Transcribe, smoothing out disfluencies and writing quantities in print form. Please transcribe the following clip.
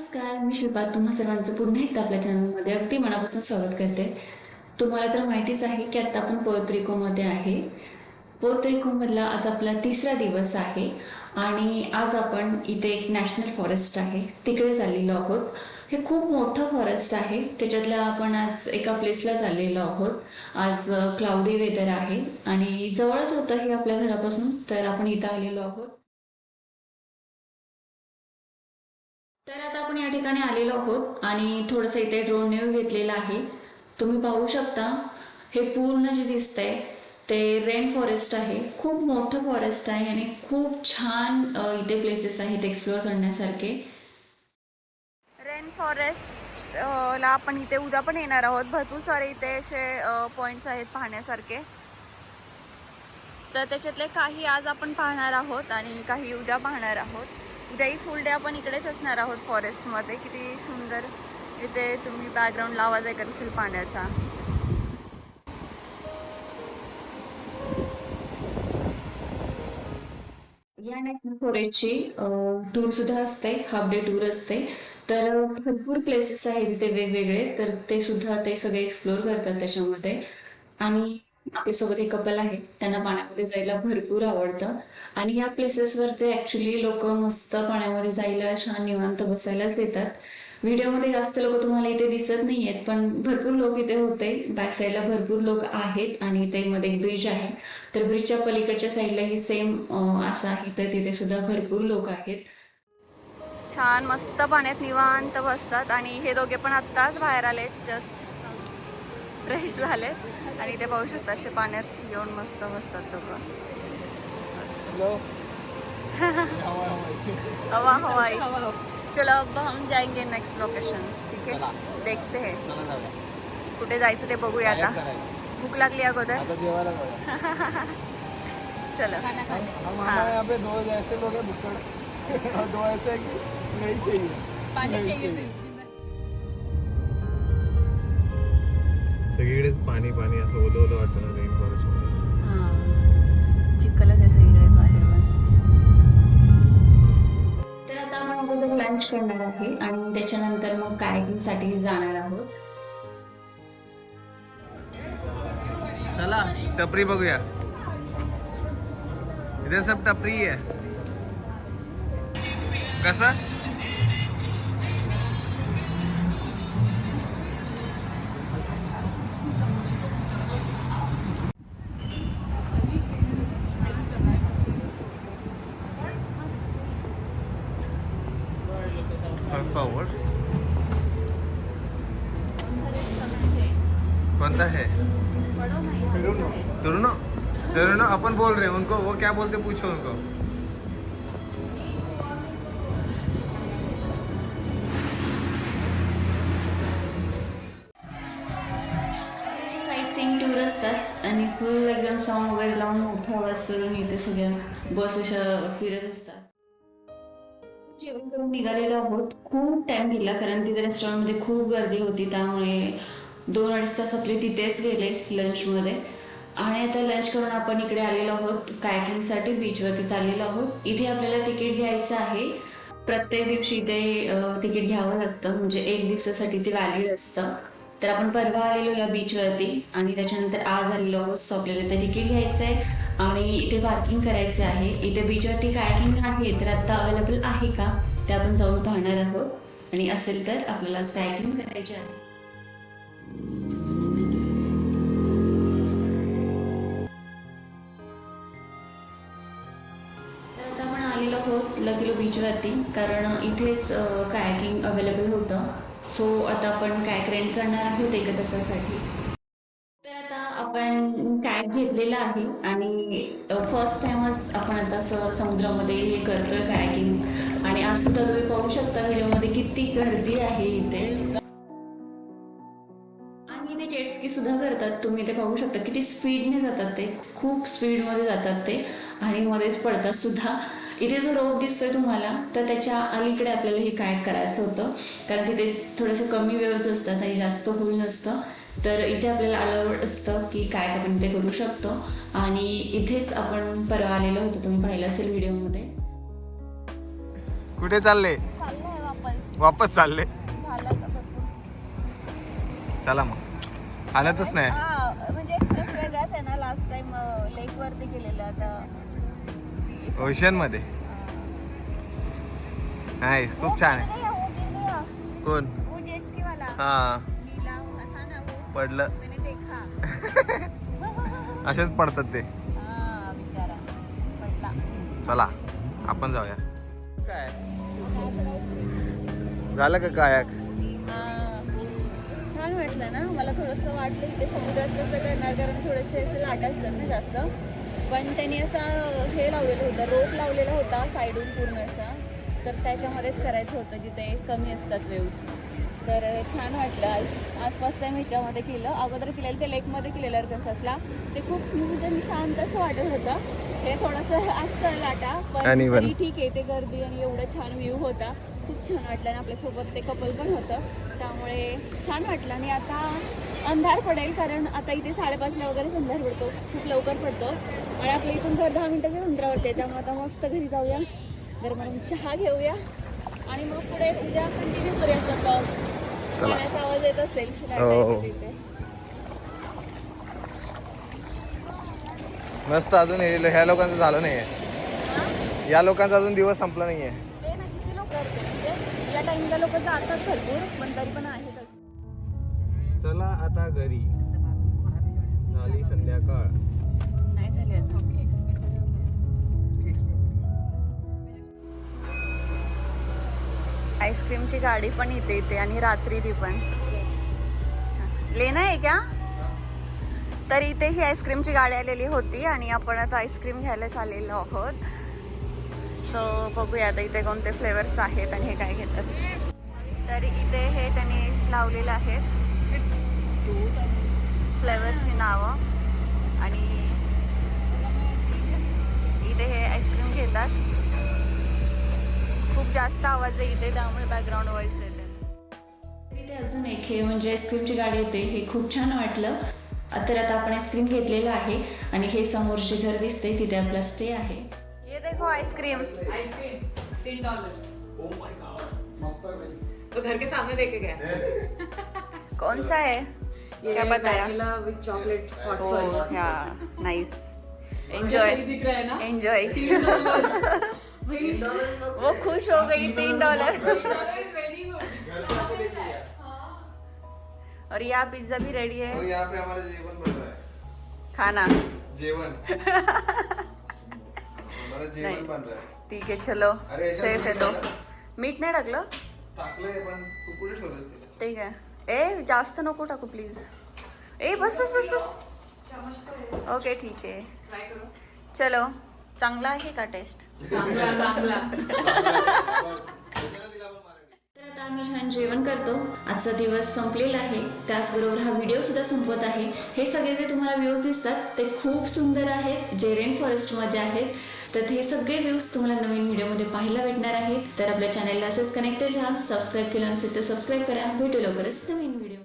नमस्कार, मी शिल्पा तुम्हा सर्वांचं पुन्हा एकदा आपल्या चॅनलमध्ये अगदी मनापासून स्वागत करते. तुम्हाला तर माहितीच आहे की आता आपण पोर्तरिकोमध्ये आहे. पोर्तरिकोमधला आज आपला तिसरा दिवस आहे आणि आज आपण इथे एक नॅशनल फॉरेस्ट आहे तिकडे चाललेलो आहोत. हे खूप मोठं फॉरेस्ट आहे. त्याच्यातल्या आपण आज एका प्लेसला चाललेलो आहोत. आज क्लाउडी वेदर आहे आणि जवळच होतं हे आपल्या घरापासून, तर आपण इथं आलेलो आहोत. तर आता आपण या ठिकाणी आलेलो आहोत आणि थोडंसं इथे ड्रोन व्ह्यू घेतलेला आहे. तुम्ही पाहू शकता हे पूर्ण जे दिसतंय ते रेन फॉरेस्ट आहे. खूप मोठं फॉरेस्ट आहे आणि खूप छान इथे प्लेसेस आहेत एक्सप्लोअर करण्यासारखे. रेन फॉरेस्ट ला आपण इथे उद्या पण येणार आहोत. भरपूर सारे इथे असे पॉइंट्स आहेत पाहण्यासारखे. तर त्याच्यातले काही आज आपण पाहणार आहोत आणि काही उद्या पाहणार आहोत. उद्याही फुल डे आपण इकडेच असणार आहोत फॉरेस्टमध्ये. किती सुंदर इथे तुम्ही बॅकग्राऊंडला आवाज ऐकत असेल पाण्याचा. या नॅशनल फॉरेस्टची टूर सुद्धा असते, हाफ डे टूर असते. तर भरपूर प्लेसेस आहेत तिथे वेगवेगळे, तर ते सुद्धा ते सगळे एक्सप्लोअर करतात त्याच्यामध्ये. आणि आपल्यासोबत एक कपल आहे, त्यांना पाण्यामध्ये जायला भरपूर आवडतं आणि या प्लेसेसवर ते ॲक्च्युली लोक मस्त पाण्यामध्ये जायला छान निवांत बसायलाच येतात. व्हिडिओमध्ये जास्त लोक तुम्हाला इथे दिसत नाही आहेत, पण भरपूर लोक इथे होते. बॅक साईडला भरपूर लोक आहेत आणि इथे मध्ये एक ब्रिज आहे. तर ब्रिजच्या पलीकडच्या साईडलाही सेम असं आहे, तर तिथे सुद्धा भरपूर लोक आहेत. छान मस्त पाण्यात निवांत बसतात आणि हे दोघे पण आत्ताच बाहेर आलेत, जस्ट फ्रेश झालेत आणि ते पाहू शकता असे पाण्यात येऊन मस्त बसतात दोघं. हवा हवाई. चलो अब हम जाएंगे नेक्स्ट लोकेशन. ठीक है, देखते हैं कुठे जायचं ते बघूया आता. भूक लागली अगोदर. चलो. यहाँ पे दो ऐसे लोग हैं भुक्कड़ और दो ऐसे हैं कि नहीं चाहिए पानी चाहिए. सगळीकडेच पाणी पाणी असं ओलं ओलं वाटतं ना रेन फॉरेस्ट मध्ये. चिखलच आहे सगळीकडे बाहेर. तर आता आपण अगोदर लंच करणार आहे आणि त्याच्यानंतर मग कायाकिंगसाठी जाणार आहोत. चला टपरी बघूया. इधर सब टपरी है. कसं फॉरवर्ड कौन सा है? टुरनो. टुरनो अपन बोल रहे हैं उनको. वो क्या बोलते पूछो उनको. साईट सीइंग टूर असतात आणि फुल एकदम सॉन्ग वगैरे लावून मोठा आवाज करून इथे सगळ्या बस अशा फिरत असतात. जेवण करून निघालेलो आहोत. खूप टाइम गेला कारण तिथे रेस्टॉरंटमध्ये खूप गर्दी होती, त्यामुळे 2-2.5 तास आपले तिथेच गेले लंचमध्ये. आणि आता लंच करून आपण इकडे आलेलो आहोत कायाकिंगसाठी. बीचवरती चाललेलो आहोत. इथे आपल्याला तिकीट घ्यायचं आहे. प्रत्येक दिवशी ते तिकीट घ्यावं लागतं, म्हणजे 1 दिवसासाठी ते व्हॅलिड असतं. तर आपण परवा आलेलो या बीचवरती आणि त्याच्यानंतर आज आलेलो आहोत. सो आपल्याला ते तिकीट घ्यायचं आहे आणि इथे पार्किंग करायचं आहे. इथे बीचवरती कायाकिंग आहे, तर आता अवेलेबल आहे का ते आपण जाऊन पाहणार आहोत आणि असेल तर आपल्याला कायाकिंग करायचे आहे. तर आता आपण आलेलो आहोत लकिलो बीचवरती, कारण इथेच कायाकिंग अवेलेबल होतं. सो आता आपण कायक रेंट करणार आहोत 1 तासासाठी. तर आता आपण कायक घेतलेला आहे आणि फर्स्ट टाइमच आपण आता असं समुद्रामध्ये हे करतोय कायकिंग. आणि आज सुद्धा तुम्ही पाहू शकता व्हिडिओमध्ये किती गर्दी आहे इथे. आणि इथे जेटस्की सुद्धा करतात. तुम्ही ते पाहू शकता किती स्पीडने जातात ते. खूप स्पीडमध्ये जातात ते आणि मध्येच पडतात सुद्धा. इथे जो रोप दिसतोय तुम्हाला, तर त्याच्या अलीकडे आपल्याला हे कायक करायचं होतं, कारण तिथे थोडंसं कमी वेव्हज असतात आणि जास्त होल नसतं. तर इथे आपल्याला अलाउड असतं की कायक आपण इथे करू शकतो. आणि इथेच आपण परवा आलेलो होतो, तुम्ही पाहिलं असेल व्हिडिओमध्ये. कुठे चालले? चाललंय वापस. वापस चालले झालं आता भरपूर. चला मग हालतच नाही हा, म्हणजे एक्सप्रेस वेगळाच आहे ना. लास्ट टाइम लेक वरती गेलेलं आता ओशन मध्ये नाही खूप छान आहे कोण वो जेट स्की वाला हा नीला था ना वो, पडलं मैंने देखा. असेच पडतात ते हा बिचारा पडला. चला आपण जाऊया काय झालं का कायाक हा, छान वाटलं ना. मला थोडंसं वाटलं की ते समुद्रात कसं करणार, कारण थोडेसे असे लाटा असतात ना जास्त. पण त्यांनी असा हे लावलेलं होतं, रोप लावलेला होता साईडून पूर्ण असा. तर त्याच्यामध्येच करायचं होतं जिथे कमी असतात वेव्स. तर छान वाटलं. आज फर्स्ट टाइम ह्याच्यामध्ये केलं. अगोदर केलेलं ते लेकमध्ये केलेलं अर्कन्सासला. ते खूप स्मूथ आणि शांत असं वाटत होतं. हे थोडंसं असतं लाटा, पण तरी ठीक आहे. ते गर्दी आणि एवढं छान व्ह्यू होता. खूप छान वाटलं आणि आपल्यासोबत ते कपल पण होतं, त्यामुळे छान वाटलं. आणि आता अंधार पडेल, कारण आता इथे 5:30ला वगैरेच अंधार पडतो, खूप लवकर पडतो. आणि आपल्या इथून घर 10 मिनिटाच्या अंतरावरती आहे. त्यामुळे आता मस्त घरी जाऊया, गरम गरम चहा घेऊया आणि मग पुढे उद्या कंटिन्यू करूया ब्लॉग. पाण्याचा आवाज येत असेल तिथे. मस्त अजून ह्या लोकांचं झालं नाहीये, या लोकांचा अजून दिवस संपला नाहीये. ते ना किती लोक करते, म्हणजे या टाइमला लोक जातात भरपूर, पण तरी पण आहेतच. चला आता घरी, झाली संध्याकाळ. नाही झाले अजून. आईस्क्रीमची गाडी पण इथे आणि रात्री ती पण लेना आहे क्या. तर इथे ही आईस्क्रीमची गाडी आलेली होती आणि आपण आता आईस्क्रीम घ्यायला आलेलो आहोत. सो बघूया आता इथे कोणते फ्लेवर्स आहेत आणि हे काय घेतात. तर इथे हे त्यांनी लावलेलं आहेत फ्लेवर्सची नावं आणि इथे हे आईस्क्रीम घेतात. खूप जास्त आवाज आहे इथे, त्यामुळे बॅकग्राऊंड व्हॉइस देते. इथे अजून एक हे म्हणजे आईस्क्रीमची गाडी येते, हे खूप छान वाटलं. तर आता आपण आईस्क्रीम घेतलेलं आहे आणि हे समोरचे घर दिसते, तिथे आपला स्टे आहे. ये देखो आइसक्रीम $10. Oh my God, मस्त आहे भाई. तो घर के सामने देके गया. कौन सा है, क्या बताया. वैनिला विद चॉकलेट हॉट फज. या नाइस, एंजॉय दिख रहा है ना. एंजॉय. भाई वो खुश हो गई. $3. Very good. और यहाँ पिज्जा भी रेडी है. और यहाँ पे हमारा जेवण बन रहा है. खाना जेवण हमारा जेवण बन रहा है. ठीक आहे, चलो. अरे शेफ आहे तो. मीठ नाही टाकलं. टाकलंय पण कुकुडे ठेवलंस त्याच्यात. ठीक आहे. ए जास्त नको टाकू please. A bus bus bus bus. Okay ठीक आहे, ट्राय करो. चलो. चांगला आहे का टेस्ट. चांगला. तर आता आम्ही छान जेवण करतो. आजचा दिवस संपलेला आहे, त्याचबरोबर हा व्हिडिओ सुद्धा संपत आहे. हे सगळे जे तुम्हाला व्ह्यूज दिसतात ते खूप सुंदर आहेत, जे रेन फॉरेस्टमध्ये आहेत. तर हे सगळे व्ह्यूज तुम्हाला नवीन व्हिडिओमध्ये पाहायला भेटणार आहेत. तर आपल्या चॅनलला असंच कनेक्टेड राहा. सबस्क्राईब केलं नसेल तर सबस्क्राईब करा. भेटू लवकरच नवीन व्हिडिओ.